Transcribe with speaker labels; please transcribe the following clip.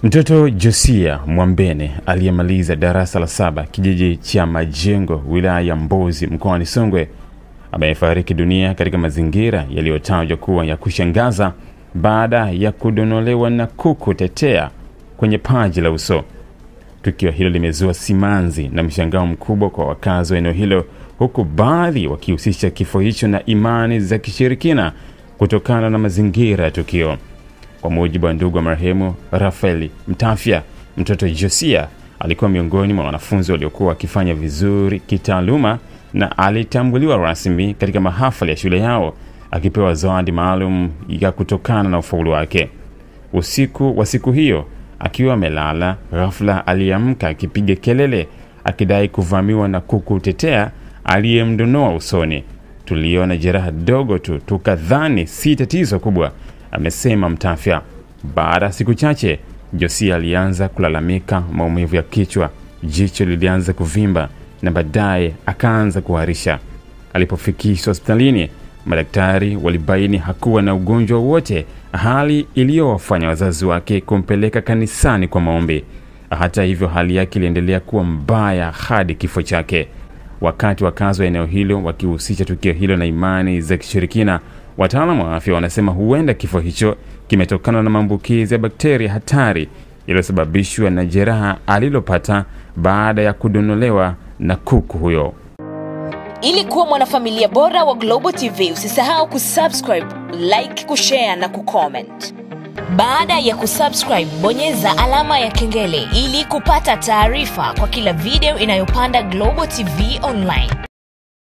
Speaker 1: Mtoto Josia Mwambene aliyemaliza darasa la 7 kijiji cha Majengo wilaya ya Mbozi mkoani Songwe amefariki dunia katika mazingira yaliyotajwa kuwa ya kushangaza baada ya kudonolewa na kuku tetea kwenye paji la uso. Tukio hilo limezua simanzi na mshangao mkubwa kwa wakazi wa eneo hilo, huku baadhi wakihusisha kifo hicho na imani za kishirikina kutokana na mazingira ya tukio. Kwa mujibu wa ndugu wa marehemu Rafael Mtafya, mtoto Josia alikuwa miongoni mwa wanafunzi waliokuwa wakifanya vizuri kitaaluma na alitambuliwa rasmi katika mahafali ya shule yao, akipewa zawadi maalum ya kutokana na ufaulu wake. Usiku wa siku hiyo, akiwa amelala, ghafla aliamka akipiga kelele akidai kuvamiwa na kuku tetea aliyemdonoa usoni. Tuliona jeraha dogo tu, tukadhani si tatizo kubwa, amesema Mtafya. Baada siku chache, Josia alianza kulalamika maumivu ya kichwa, jicho lilianza kuvimba na baadaye akaanza kuharisha. Alipofikishwa hospitalini, madaktari walibaini hakuwa na ugonjwa wote, hali iliyowafanya wazazi wake kumpeleka kanisani kwa maombi. Hata hivyo, hali yake iliendelea kuwa mbaya hadi kifo chake. Wakati wakazi wa eneo hilo wakihusisha tukio hilo na imani za kishirikina, wataalamu wa afya wanasema huenda kifo hicho kimetokana na maambukizi ya bakteria hatari iliyosababishwa na jeraha alilopata baada ya kudonolewa na kuku huyo.
Speaker 2: Ili kuwa mwanafamilia bora wa Global TV, usisahau kusubscribe, like, kushare na kucomment. Baada ya kusubscribe, bonyeza alama ya kengele ili kupata taarifa kwa kila video inayopanda Global TV Online.